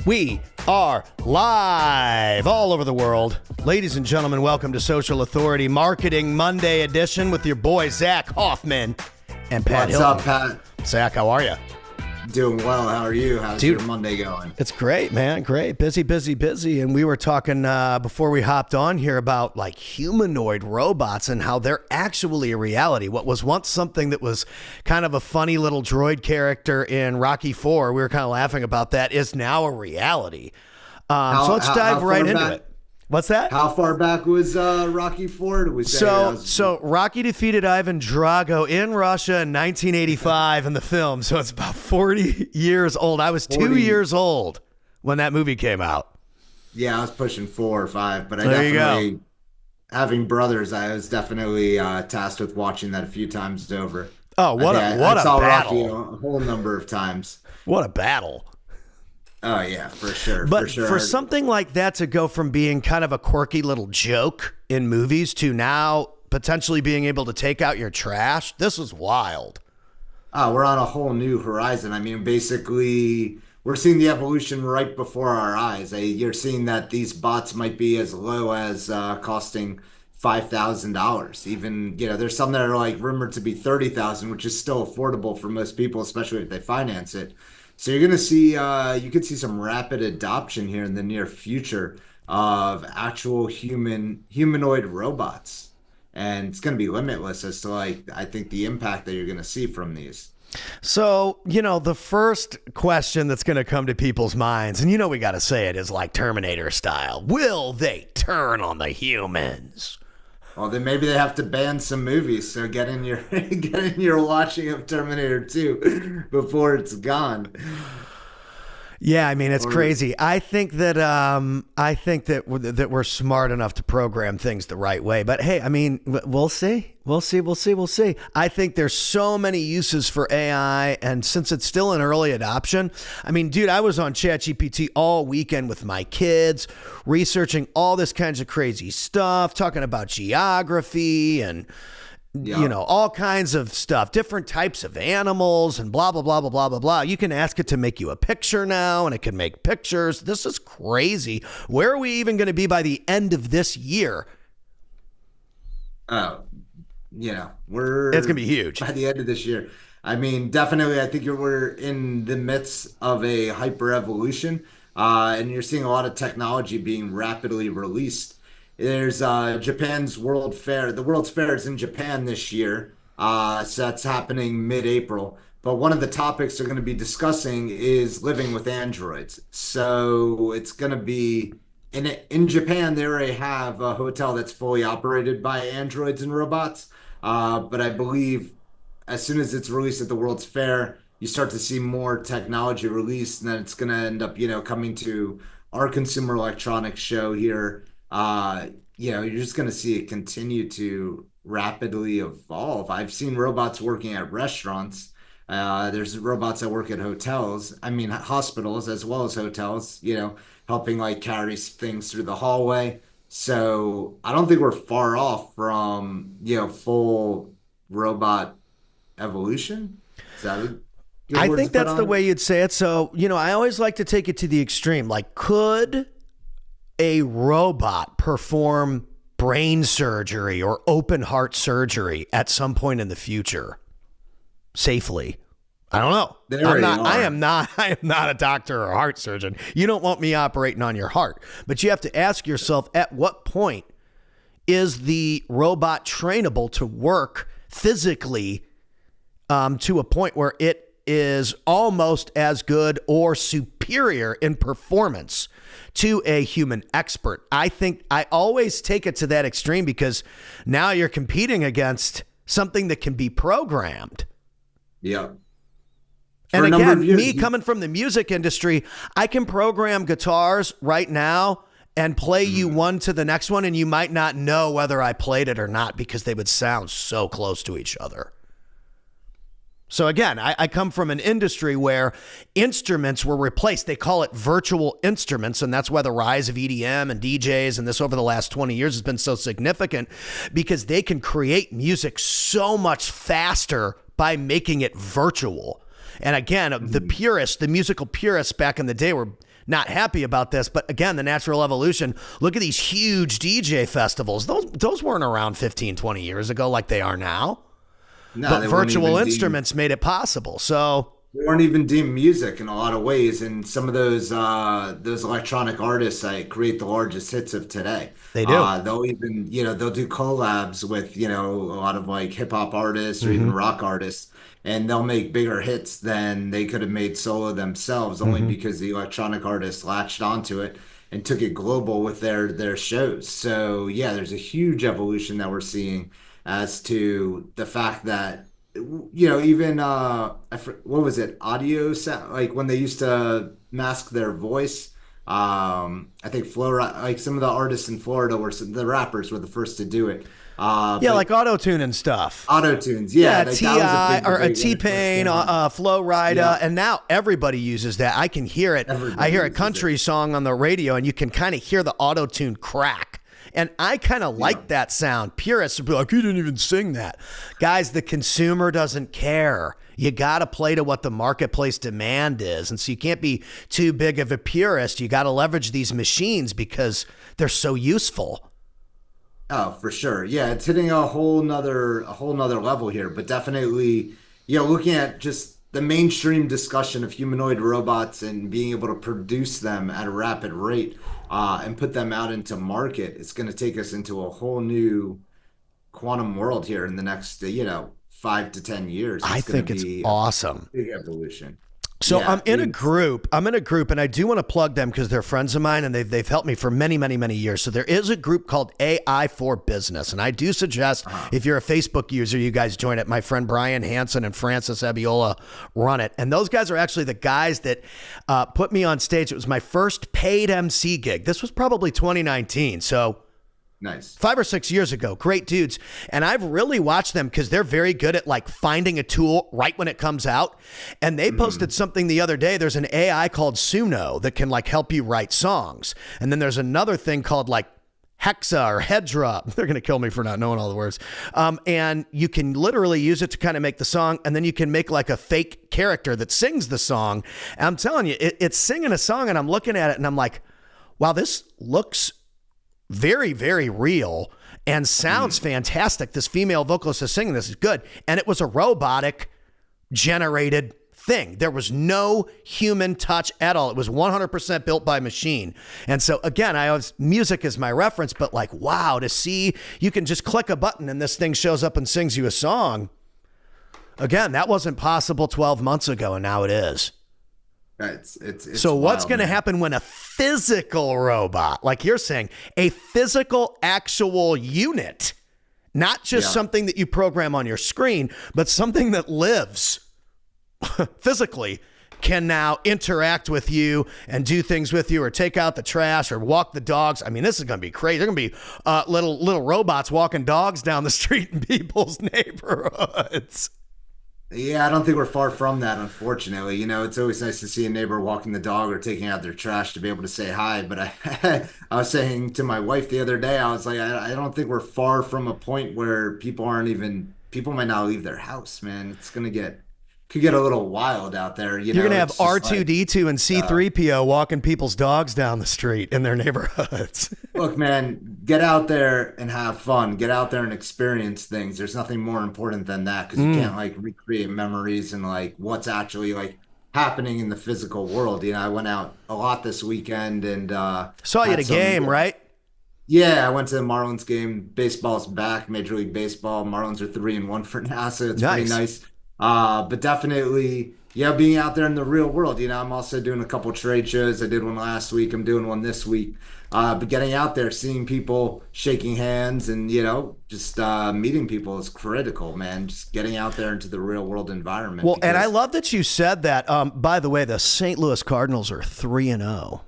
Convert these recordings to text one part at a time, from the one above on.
We are live all over the world. Ladies and gentlemen, welcome to Social Authority Marketing Monday edition with your boy, Zach Hoffman and Pat Hilton. What's up, Pat? Zach, how are you? Doing well. How are you? How's your Monday going? It's great, man. Great. Busy. And we were talking before we hopped on here about like humanoid robots and how they're actually a reality. What was once something that was kind of a funny little droid character in Rocky IV, we were kind of laughing about that, is now a reality. So let's dive right into it. What's that? How far back was Rocky IV? So Rocky defeated Ivan Drago in Russia in 1985 in the film. So it's about 40 years old. I was 2 years old when that movie came out. Yeah, I was pushing 4 or 5, but having brothers, I was definitely tasked with watching that a few times over. Oh, I saw battle. Rocky a whole number of times. What a battle. Oh, yeah, for sure. But for sure. For something like that to go from being kind of a quirky little joke in movies to now potentially being able to take out your trash, this is wild. We're on a whole new horizon. I mean, basically, we're seeing the evolution right before our eyes. You're seeing that these bots might be as low as costing $5,000. Even, there's some that are like rumored to be $30,000, which is still affordable for most people, especially if they finance it. So you're going to see, you could see some rapid adoption here in the near future of actual humanoid robots. And it's going to be limitless as to I think the impact that you're going to see from these. So, the first question that's going to come to people's minds, and we got to say it, is like Terminator style. Will they turn on the humans? Well, then maybe they have to ban some movies. So get in your watching of Terminator 2 before it's gone. Yeah, I mean, it's crazy. I think that that we're smart enough to program things the right way. But hey, I mean, we'll see. I think there's so many uses for AI, and since it's still in early adoption, I mean, dude, I was on ChatGPT all weekend with my kids, researching all this kinds of crazy stuff, talking about geography and all kinds of stuff, different types of animals and blah, blah, blah, blah, blah, blah, blah. You can ask it to make you a picture now, and it can make pictures. This is crazy. Where are we even going to be by the end of this year? It's going to be huge. By the end of this year. I mean, definitely, I think we're in the midst of a hyper evolution, and you're seeing a lot of technology being rapidly released. There's Japan's World Fair. The World's Fair is in Japan this year, so that's happening mid-April. But one of the topics they're going to be discussing is living with androids. So it's going to be in Japan. They already have a hotel that's fully operated by androids and robots. But I believe as soon as it's released at the World's Fair, you start to see more technology released, and then it's going to end up, coming to our Consumer Electronics show here. You're just going to see it continue to rapidly evolve. I've seen robots working at restaurants. There's robots that work at hotels. I mean, hospitals as well as hotels, helping carry things through the hallway. So I don't think we're far off from, full robot evolution. Is that a good I word think to put that's on the it? way you'd say it. So, I always like to take it to the extreme. Like, could a robot perform brain surgery or open heart surgery at some point in the future safely? I don't know. I am not a doctor or a heart surgeon. You don't want me operating on your heart, but you have to ask yourself, at what point is the robot trainable to work physically to a point where it is almost as good or superior in performance to a human expert? I think I always take it to that extreme because now you're competing against something that can be programmed. Yeah. And again, me coming from the music industry, I can program guitars right now and play you one to the next one, and you might not know whether I played it or not because they would sound so close to each other. So again, I come from an industry where instruments were replaced. They call it virtual instruments, and that's why the rise of EDM and DJs and this over the last 20 years has been so significant, because they can create music so much faster by making it virtual. And again, the purists, the musical purists back in the day were not happy about this, but again, the natural evolution. Look at these huge DJ festivals. Those weren't around 15, 20 years ago like they are now. No, but they weren't virtual even instruments made it possible. So they weren't even deemed music in a lot of ways, and some of those electronic artists like create the largest hits of today. they do. They'll even they'll do collabs with a lot of like hip hop artists or even Mm-hmm. rock artists, and they'll make bigger hits than they could have made solo themselves, only Mm-hmm. because the electronic artists latched onto it and took it global with their shows. So yeah, there's a huge evolution that we're seeing as to the fact that even what was it, audio sound, like when they used to mask their voice. I think Florida, like some of the artists in Florida the rappers were the first to do it. Yeah, But like auto tune and stuff. auto tunes, Yeah, like that was a T.I. big or a debate when it first T-Pain, came out. Flow Rida, Yeah, and now everybody uses that. I can hear it. I everybody hear a uses it. country song on the radio, and you can kind of hear the auto-tune crack. And I kind of Yeah. like that sound. Purists would be like, you didn't even sing that. Guys, the consumer doesn't care. You got to play to what the marketplace demand is. And so you can't be too big of a purist. You got to leverage these machines because they're so useful. Oh, for sure. Yeah, it's hitting a whole nother level here, but definitely, looking at just the mainstream discussion of humanoid robots and being able to produce them at a rapid rate, and put them out into market, it's going to take us into a whole new quantum world here in the next, 5 to 10 years. I It's going think to it's be a awesome. big evolution. So Yeah, I'm in a group. And I do want to plug them because they're friends of mine and they've helped me for many, many, many years. So there is a group called AI for Business, and I do suggest if you're a Facebook user, you guys join it. My friend Brian Hansen and Francis Abiola run it, and those guys are actually the guys that put me on stage. It was my first paid MC gig. This was probably 2019. So nice. 5 or 6 years ago. Great dudes. And I've really watched them because they're very good at like finding a tool right when it comes out. And they posted something the other day. There's an AI called Suno that can like help you write songs. And then there's another thing called like Hexa or Hedra. They're going to kill me for not knowing all the words. And you can literally use it to kind of make the song. And then you can make like a fake character that sings the song. And I'm telling you, it's singing a song and I'm looking at it and I'm like, wow, this looks very, very real and sounds fantastic. This female vocalist is singing this is good. And it was a robotic generated thing. There was no human touch at all. It was 100% built by machine. And so again, music is my reference, but like, wow, to see you can just click a button and this thing shows up and sings you a song. Again, that wasn't possible 12 months ago, and now it is. It's So what's wild, going to man. happen when a physical robot, like you're saying, a physical actual unit, not just Yeah. something that you program on your screen, but something that lives physically, can now interact with you and do things with you or take out the trash or walk the dogs. I mean, this is going to be crazy. They're going to be little robots walking dogs down the street in people's neighborhoods. Yeah, I don't think we're far from that, unfortunately. It's always nice to see a neighbor walking the dog or taking out their trash to be able to say hi. But I was saying to my wife the other day, I was like, I don't think we're far from a point where people might not leave their house, man. Could get a little wild out there. You're going to have It's just like, R2D2 and C3PO walking people's dogs down the street in their neighborhoods. look, man, get out there and have fun. Get out there and experience things. There's nothing more important than that because you can't like recreate memories and like what's actually like happening in the physical world. I went out a lot this weekend and Saw you at had a game, right? Yeah, I went to the Marlins game. Baseball's back, Major League Baseball. Marlins are 3-1 for now, so it's pretty Nice. nice. But definitely, yeah, being out there in the real world. I'm also doing a couple trade shows. I did one last week. I'm doing one this week. But getting out there, seeing people, shaking hands, and just meeting people is critical, man. Just getting out there into the real world environment. Well, and I because- love that you said that. By the way, the St. Louis Cardinals are 3-0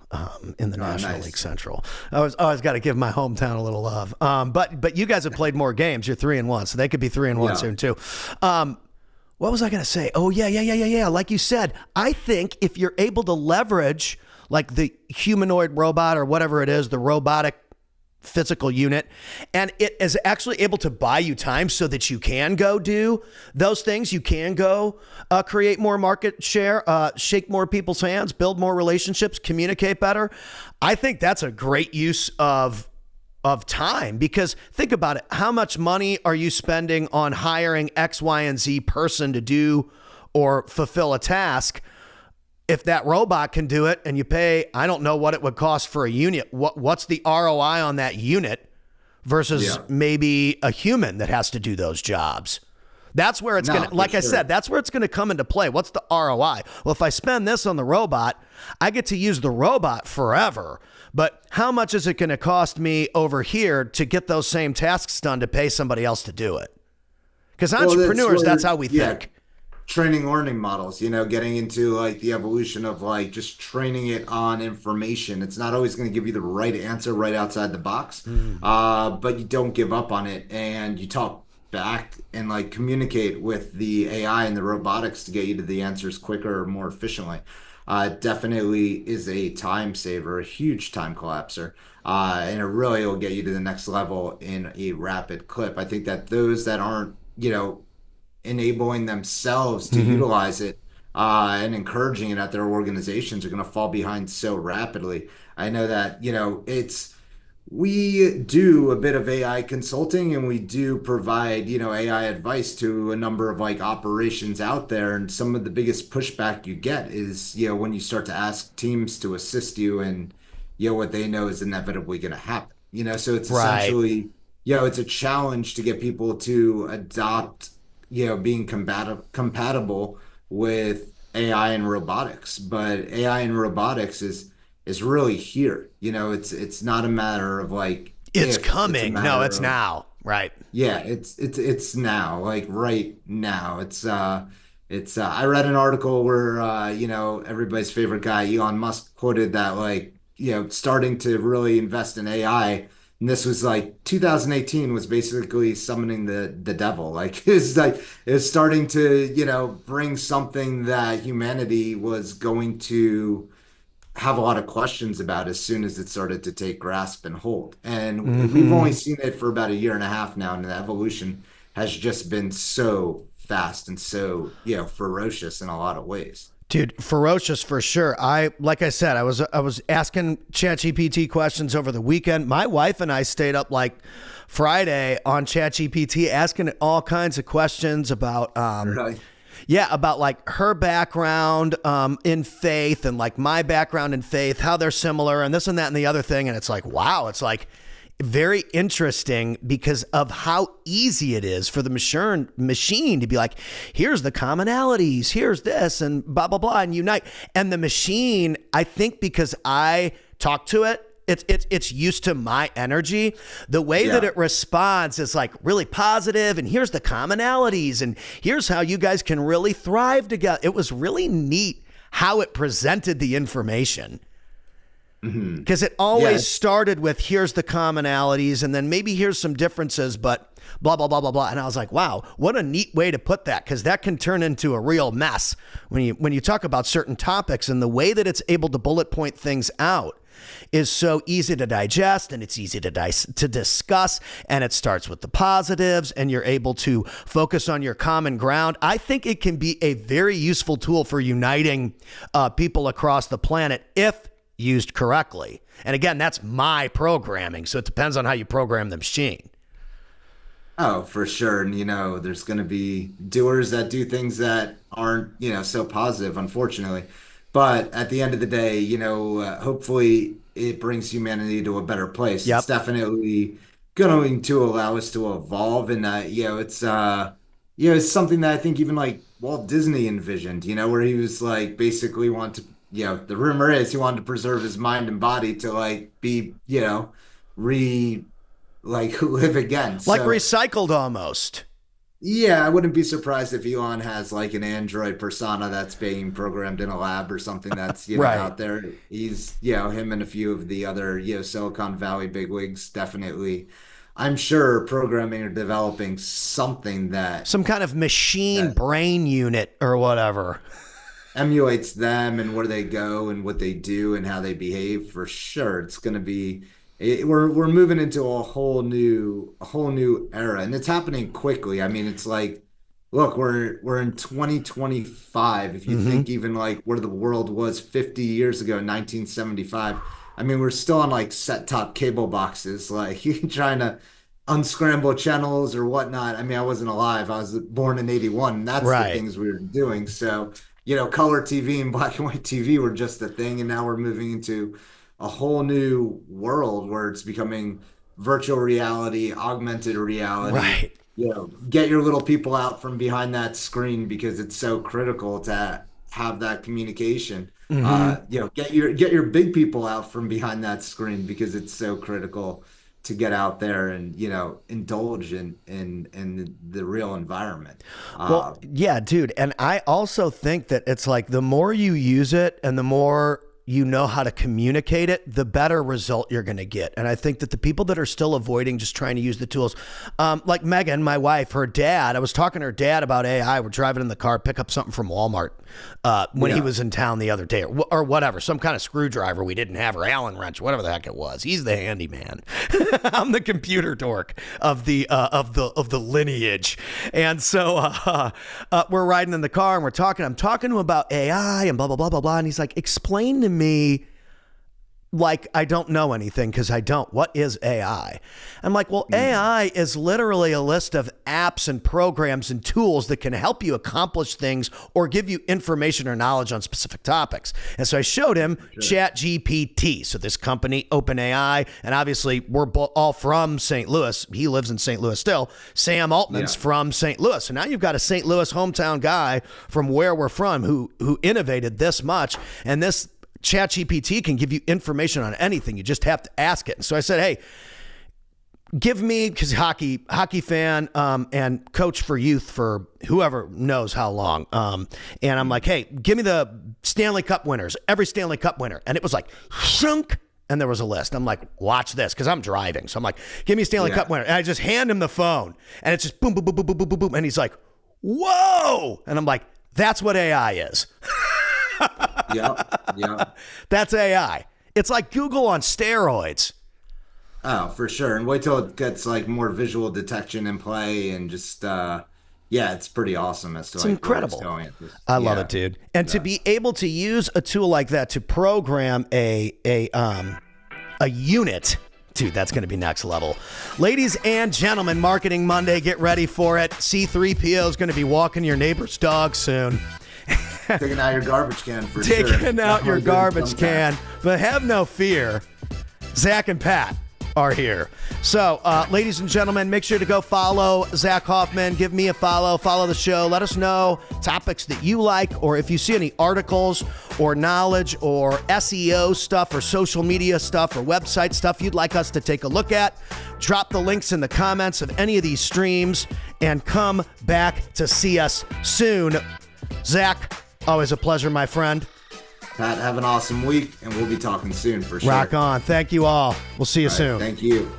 in the National nice. League Central. I always got to give my hometown a little love. But you guys have played more games. You're 3-1, so they could be 3-1 Yeah. soon too. What was I going to say? Oh, yeah. Like you said, I think if you're able to leverage like the humanoid robot or whatever it is, the robotic physical unit, and it is actually able to buy you time so that you can go do those things. You can go create more market share, shake more people's hands, build more relationships, communicate better. I think that's a great use of time, because think about it. How much money are you spending on hiring X, Y, and Z person to do or fulfill a task? If that robot can do it and you pay, I don't know what it would cost for a unit. What's the ROI on that unit versus maybe a human that has to do those jobs? That's where it's going to, like I said, that's where it's going to come into play. What's the ROI? Well, if I spend this on the robot, I get to use the robot forever. But how much is it going to cost me over here to get those same tasks done to pay somebody else to do it? Because entrepreneurs, that's how we think. Training learning models, getting into like the evolution of like just training it on information. It's not always going to give you the right answer right outside the box, but you don't give up on it, and you talk back and like communicate with the AI and the robotics to get you to the answers quicker or more efficiently. It definitely is a time saver, a huge time collapser, and it really will get you to the next level in a rapid clip. I think that those that aren't, enabling themselves to utilize it and encouraging it at their organizations are going to fall behind so rapidly. I know that, we do a bit of AI consulting, and we do provide, AI advice to a number of like operations out there. And some of the biggest pushback you get is, when you start to ask teams to assist you and, what they know is inevitably going to happen, so it's essentially, it's a challenge to get people to adopt being compatible with AI and robotics. But AI and robotics is really here. It's not a matter of like it's coming. No, it's now. Right. Yeah, it's now, like right now. I read an article where everybody's favorite guy, Elon Musk, quoted that like, starting to really invest in AI. And this was like 2018 was basically summoning the devil. Like it's starting to, bring something that humanity was going to have a lot of questions about as soon as it started to take grasp and hold. And we've only seen it for about a year and a half now, and the evolution has just been so fast and so, ferocious in a lot of ways. Dude, ferocious for sure. Like I said, I was asking ChatGPT questions over the weekend. My wife and I stayed up like Friday on ChatGPT asking it all kinds of questions about Really? Yeah, about like her background in faith and like my background in faith, how they're similar and this and that and the other thing. And it's like, wow, it's like very interesting because of how easy it is for the machine to be like, here's the commonalities, here's this and blah, blah, blah, and unite. And the machine, I think because I talk to it, it's used to my energy. The way that it responds is like really positive, and here's the commonalities, and here's how you guys can really thrive together. It was really neat how it presented the information. Because it always started with here's the commonalities, and then maybe here's some differences, but blah, blah, blah, blah, blah. And I was like, wow, what a neat way to put that, because that can turn into a real mess when you talk about certain topics, and the way that it's able to bullet point things out is so easy to digest, and it's easy to discuss, and it starts with the positives, and you're able to focus on your common ground. I think it can be a very useful tool for uniting people across the planet if used correctly. And again, that's my programming, so it depends on how you program the machine. Oh, for sure. And, there's going to be doers that do things that aren't, so positive, unfortunately. But at the end of the day, hopefully it brings humanity to a better place. Yep. It's definitely going to allow us to evolve. And, it's something that I think even like Walt Disney envisioned, where he was like basically want to, the rumor is he wanted to preserve his mind and body to like be, live again. Like So, recycled almost. yeah, I wouldn't be surprised if Elon has like an android persona that's being programmed in a lab or something that's, Right. out there. He's, him and a few of the other, Silicon Valley bigwigs definitely, I'm sure, programming or developing something that Some kind of machine brain unit or whatever. emulates them and where they go and what they do and how they behave. For sure, it's going to be we're moving into a whole new era, and it's happening quickly. I mean, it's like, look, we're in 2025. If you think Hmm. even like where the world was 50 years ago in 1975, I mean, we're still on like set-top cable boxes, like trying to unscramble channels or whatnot. I mean, I wasn't alive. I was born in 81, and that's the Right. things we were doing. So, color TV and black and white TV were just a thing, and now we're moving into a whole new world where it's becoming virtual reality, augmented reality. Right. Get your little people out from behind that screen because it's so critical to have that communication. Hmm. Get your big people out from behind that screen because it's so critical to get out there and indulge in the real environment. Well, yeah, dude. And I also think that it's like the more you use it and the more you know how to communicate it, the better result you're going to get. And I think that the people that are still avoiding just trying to use the tools, like Megan, my wife, her dad, I was talking to her dad about AI. We're driving in the car, pick up something from Walmart when he Yeah, was in town the other day, or whatever, some kind of screwdriver we didn't have, or Allen wrench, whatever the heck it was. He's the handyman. I'm the computer dork of the lineage. And so we're riding in the car and we're talking. I'm talking to him about AI and blah blah blah blah blah. And he's like, "Explain to me like I don't know anything because I don't. What is AI?" I'm like, well, mm, AI is literally a list of apps and programs and tools that can help you accomplish things or give you information or knowledge on specific topics. And so I showed him for sure. Chat GPT. So this company, OpenAI, and obviously we're all from St. Louis. He lives in St. Louis still. Sam Altman's Yeah. from St. Louis. So now you've got a St. Louis hometown guy from where we're from who innovated this much. And this ChatGPT can give you information on anything. You just have to ask it. And so I said, hey, give me, because hockey fan and coach for youth for whoever knows how long. And I'm like, hey, give me the Stanley Cup winners, every Stanley Cup winner. And it was like, shunk. And there was a list. I'm like, watch this, because I'm driving. So I'm like, give me a Stanley Cup Yeah. winner. And I just hand him the phone. And it's just boom, boom, boom, boom, boom, boom, boom, boom. And he's like, whoa. And I'm like, that's what AI is. Yep. Yep. That's AI. It's like Google on steroids. Oh, for sure. And wait till it gets like more visual detection in play and just yeah, it's pretty awesome as to It's like where it's incredible. going at this. I love it, Yeah. dude. And to Yeah. be able to use a tool like that to program a unit, dude, that's going to be next level. Ladies and gentlemen, Marketing Monday, get ready for it. C3PO is going to be walking your neighbor's dog soon. Taking out your garbage can for sure. Taking out your Definitely doing garbage some can. But have no fear. Zach and Pat are here. So, ladies and gentlemen, make sure to go follow Zach Hoffman. Give me a follow the show. Let us know topics that you like, or if you see any articles or knowledge or SEO stuff or social media stuff or website stuff you'd like us to take a look at. Drop the links in the comments of any of these streams and come back to see us soon. Zach, always a pleasure, my friend. Pat, have an awesome week, and we'll be talking soon for sure. Rock on. Thank you all. We'll see you All right, soon. thank you.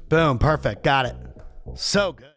Boom. Perfect. Got it. So good.